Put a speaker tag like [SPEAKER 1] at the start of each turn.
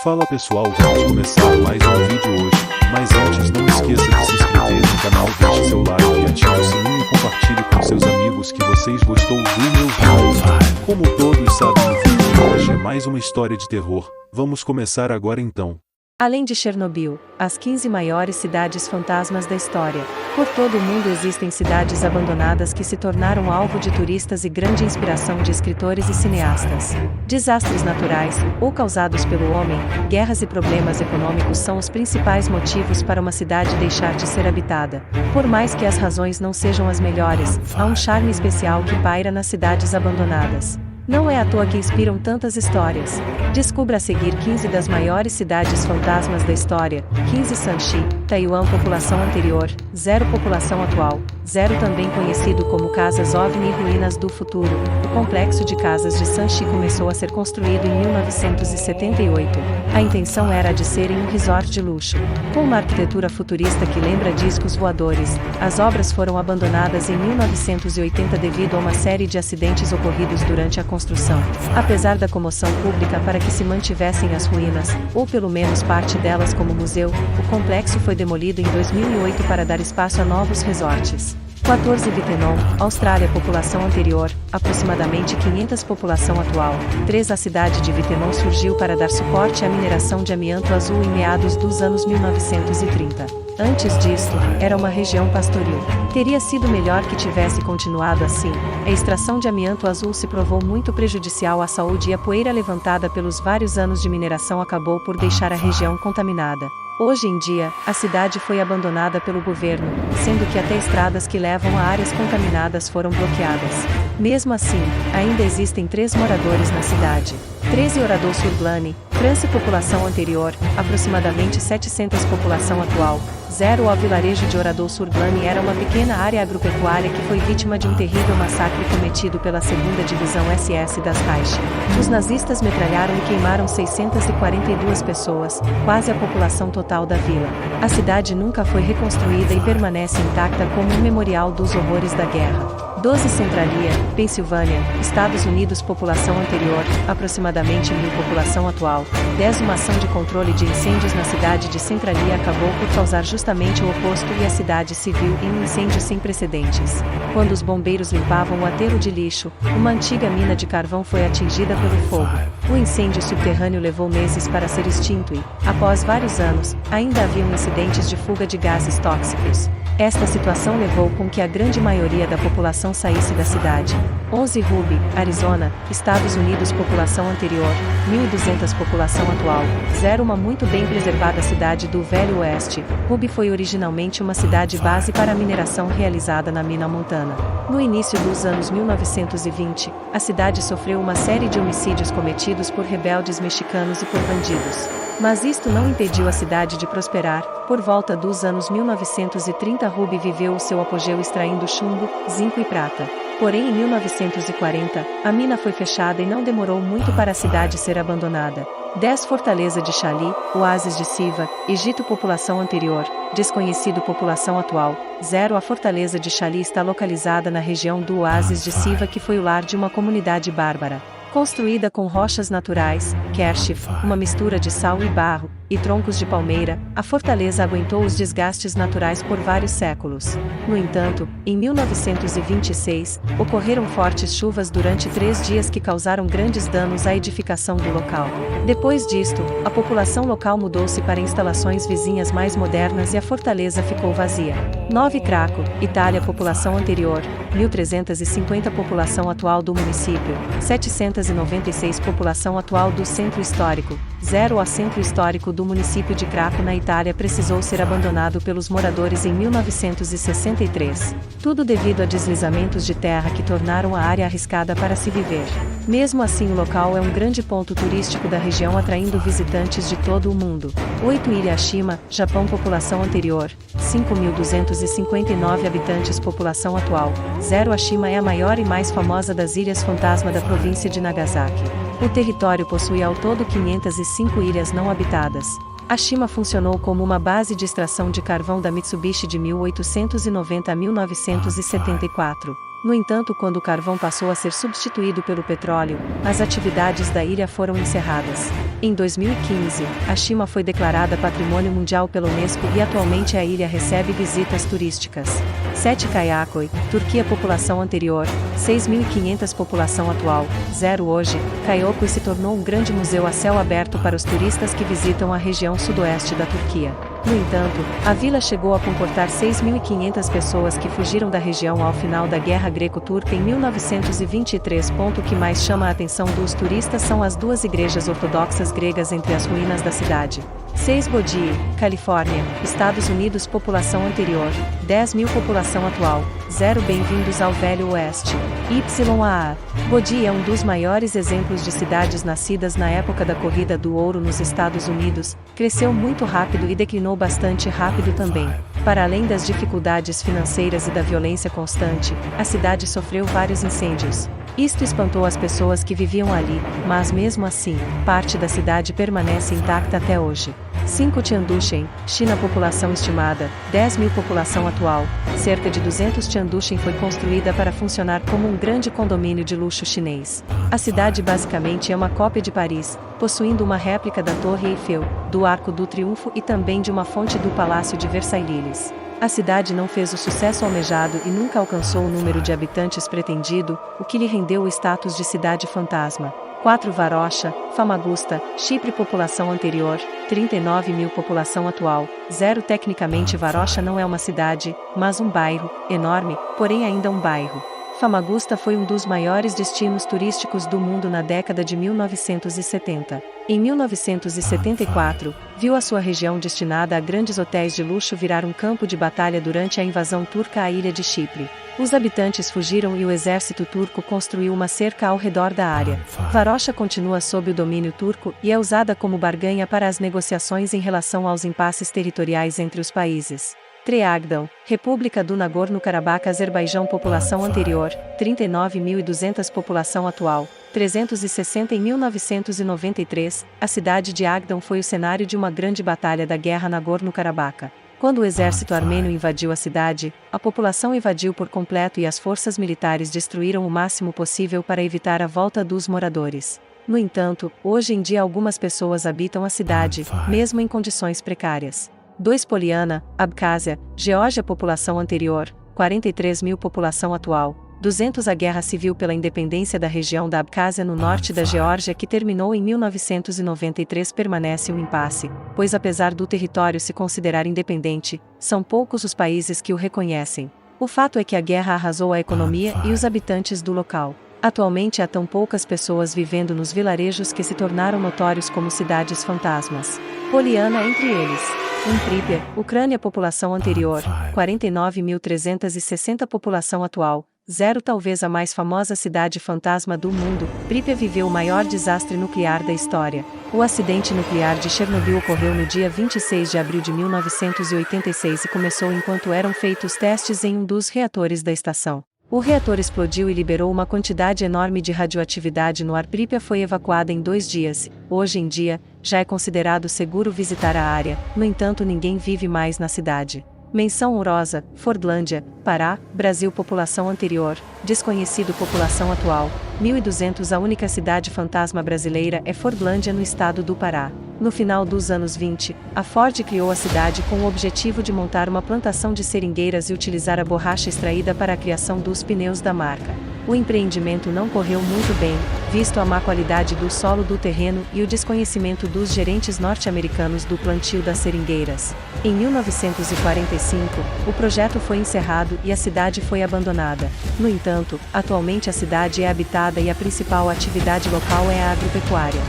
[SPEAKER 1] Fala pessoal, vamos começar mais um vídeo hoje, mas antes não esqueça de se inscrever no canal, deixe seu like e ative o sininho e compartilhe com seus amigos que vocês gostou do meu vídeo. Como todos sabem, o vídeo de hoje é mais uma história de terror. Vamos começar agora então.
[SPEAKER 2] Além de Chernobyl, as 15 maiores cidades fantasmas da história. Por todo o mundo existem cidades abandonadas que se tornaram alvo de turistas e grande inspiração de escritores e cineastas. Desastres naturais, ou causados pelo homem, guerras e problemas econômicos são os principais motivos para uma cidade deixar de ser habitada. Por mais que as razões não sejam as melhores, há um charme especial que paira nas cidades abandonadas. Não é à toa que inspiram tantas histórias. Descubra a seguir 15 das maiores cidades fantasmas da história. 15 Sanxi, Taiwan. População anterior, 0 população atual, 0 também conhecido como Casas OVNI e Ruínas do Futuro. O complexo de casas de Sanxi começou a ser construído em 1978. A intenção era a de ser em um resort de luxo. Com uma arquitetura futurista que lembra discos voadores, as obras foram abandonadas em 1980 devido a uma série de acidentes ocorridos durante a construção. Apesar da comoção pública para que se mantivessem as ruínas, ou pelo menos parte delas como museu, o complexo foi demolido em 2008 para dar espaço a novos resorts. 14 Wittenoom, Austrália. População anterior, aproximadamente 500. População atual, 3 A cidade de Wittenoom surgiu para dar suporte à mineração de amianto azul em meados dos anos 1930. Antes disto, era uma região pastoril. Teria sido melhor que tivesse continuado assim. A extração de amianto azul se provou muito prejudicial à saúde e a poeira levantada pelos vários anos de mineração acabou por deixar a região contaminada. Hoje em dia, a cidade foi abandonada pelo governo, sendo que até estradas que levam a áreas contaminadas foram bloqueadas. Mesmo assim, ainda existem 3 moradores na cidade. 13 Oradour-sur-Glane, França. População anterior, aproximadamente 700. População atual, 0 O vilarejo de Oradour-sur-Glane era uma pequena área agropecuária que foi vítima de um terrível massacre cometido pela 2ª Divisão SS das Reich. Os nazistas metralharam e queimaram 642 pessoas, quase a população total da vila. A cidade nunca foi reconstruída e permanece intacta como um memorial dos horrores da guerra. 12 Centralia, Pensilvânia, Estados Unidos. População anterior, aproximadamente 1000. População atual, 10 Uma ação de controle de incêndios na cidade de Centralia acabou por causar justamente o oposto e a cidade se viu em um incêndio sem precedentes. Quando os bombeiros limpavam o aterro de lixo, uma antiga mina de carvão foi atingida pelo fogo. O incêndio subterrâneo levou meses para ser extinto e, após vários anos, ainda haviam incidentes de fuga de gases tóxicos. Esta situação levou com que a grande maioria da população saísse da cidade. 11 Ruby, Arizona, Estados Unidos. População anterior, 1.200. População atual, 0 Uma muito bem preservada cidade do Velho Oeste. Ruby foi originalmente uma cidade base para a mineração realizada na mina Montana. No início dos anos 1920, a cidade sofreu uma série de homicídios cometidos por rebeldes mexicanos e por bandidos. Mas isto não impediu a cidade de prosperar. Por volta dos anos 1930, Ruby viveu o seu apogeu extraindo chumbo, zinco e prata. Porém, em 1940, a mina foi fechada e não demorou muito para a cidade ser abandonada. 10 Fortaleza de Chali, Oásis de Siva, Egito. População anterior, desconhecido. População atual, 0 A fortaleza de Chali está localizada na região do Oásis de Siva, que foi o lar de uma comunidade bárbara. Construída com rochas naturais, Kershif, uma mistura de sal e barro, e troncos de palmeira, a fortaleza aguentou os desgastes naturais por vários séculos. No entanto, em 1926, ocorreram fortes chuvas durante 3 dias que causaram grandes danos à edificação do local. Depois disto, a população local mudou-se para instalações vizinhas mais modernas e a fortaleza ficou vazia. 9 Craco, Itália. População anterior, 1.350. População atual do município, 796. População atual do centro histórico, 0 A centro histórico do município de Craco na Itália precisou ser abandonado pelos moradores em 1963. Tudo devido a deslizamentos de terra que tornaram a área arriscada para se viver. Mesmo assim, o local é um grande ponto turístico da região, atraindo visitantes de todo o mundo. 8 Ilha Ashima, Japão. População anterior, 5.259 habitantes. População atual, 0 Ashima é a maior e mais famosa das ilhas fantasma da província de Nagasaki. O território possui ao todo 505 ilhas não habitadas. Ashima funcionou como uma base de extração de carvão da Mitsubishi de 1890 a 1974. No entanto, quando o carvão passou a ser substituído pelo petróleo, as atividades da ilha foram encerradas. Em 2015, a Shima foi declarada Patrimônio Mundial pela Unesco e atualmente a ilha recebe visitas turísticas. 7 Kayakoi, Turquia. População anterior, 6.500. População atual, 0 hoje. Kayakoi se tornou um grande museu a céu aberto para os turistas que visitam a região sudoeste da Turquia. No entanto, a vila chegou a comportar 6.500 pessoas que fugiram da região ao final da Guerra Greco-Turca em 1923. O que mais chama a atenção dos turistas são as 2 igrejas ortodoxas gregas entre as ruínas da cidade. 6 Bodie, Califórnia, Estados Unidos. População anterior, 10.000. População atual, 0. Bem-vindos ao Velho Oeste. YAA. Bodie é um dos maiores exemplos de cidades nascidas na época da Corrida do Ouro nos Estados Unidos, cresceu muito rápido e declinou bastante rápido também. Para além das dificuldades financeiras e da violência constante, a cidade sofreu vários incêndios. Isto espantou as pessoas que viviam ali, mas mesmo assim, parte da cidade permanece intacta até hoje. 5 Tiandushen, China. População estimada, 10.000. População atual, cerca de 200. Tiandushen foi construída para funcionar como um grande condomínio de luxo chinês. A cidade basicamente é uma cópia de Paris, possuindo uma réplica da Torre Eiffel, do Arco do Triunfo e também de uma fonte do Palácio de Versailles. A cidade não fez o sucesso almejado e nunca alcançou o número de habitantes pretendido, o que lhe rendeu o status de cidade fantasma. 4 Varosha, Famagusta, Chipre. População anterior, 39.000. População atual, 0. Tecnicamente Varosha não é uma cidade, mas um bairro, enorme, porém ainda um bairro. Famagusta foi um dos maiores destinos turísticos do mundo na década de 1970. Em 1974, viu a sua região destinada a grandes hotéis de luxo virar um campo de batalha durante a invasão turca à ilha de Chipre. Os habitantes fugiram e o exército turco construiu uma cerca ao redor da área. Varosha continua sob o domínio turco e é usada como barganha para as negociações em relação aos impasses territoriais entre os países. 3 Agdam, República do Nagorno-Karabakh. Azerbaijão. População anterior, 39.200. População atual, 360. Em 1993, a cidade de Agdam foi o cenário de uma grande batalha da Guerra Nagorno-Karabakh. Quando o exército armênio invadiu a cidade, a população invadiu por completo e as forças militares destruíram o máximo possível para evitar a volta dos moradores. No entanto, hoje em dia algumas pessoas habitam a cidade, mesmo em condições precárias. 2 Poliana, Abcásia, Geórgia. População anterior, 43.000. População atual, 200. A guerra civil pela independência da região da Abcásia no norte da Geórgia, que terminou em 1993, permanece um impasse, pois apesar do território se considerar independente, são poucos os países que o reconhecem. O fato é que a guerra arrasou a economia e os habitantes do local. Atualmente há tão poucas pessoas vivendo nos vilarejos que se tornaram notórios como cidades fantasmas. Poliana entre eles. 1 Pripyat, Ucrânia. População anterior, 49.360. População atual, 0. Talvez a mais famosa cidade fantasma do mundo, Pripyat viveu o maior desastre nuclear da história. O acidente nuclear de Chernobyl ocorreu no dia 26 de abril de 1986 e começou enquanto eram feitos testes em um dos reatores da estação. O reator explodiu e liberou uma quantidade enorme de radioatividade no ar. Pripyat foi evacuada em 2 dias. Hoje em dia, já é considerado seguro visitar a área, no entanto ninguém vive mais na cidade. Menção honrosa, Fordlândia, Pará, Brasil. População anterior, desconhecido. População atual, 1.200. A única cidade fantasma brasileira é Fordlândia no estado do Pará. No final dos anos 20, a Ford criou a cidade com o objetivo de montar uma plantação de seringueiras e utilizar a borracha extraída para a criação dos pneus da marca. O empreendimento não correu muito bem, visto a má qualidade do solo do terreno e o desconhecimento dos gerentes norte-americanos do plantio das seringueiras. Em 1945, o projeto foi encerrado e a cidade foi abandonada. No entanto, atualmente a cidade é habitada e a principal atividade local é a agropecuária.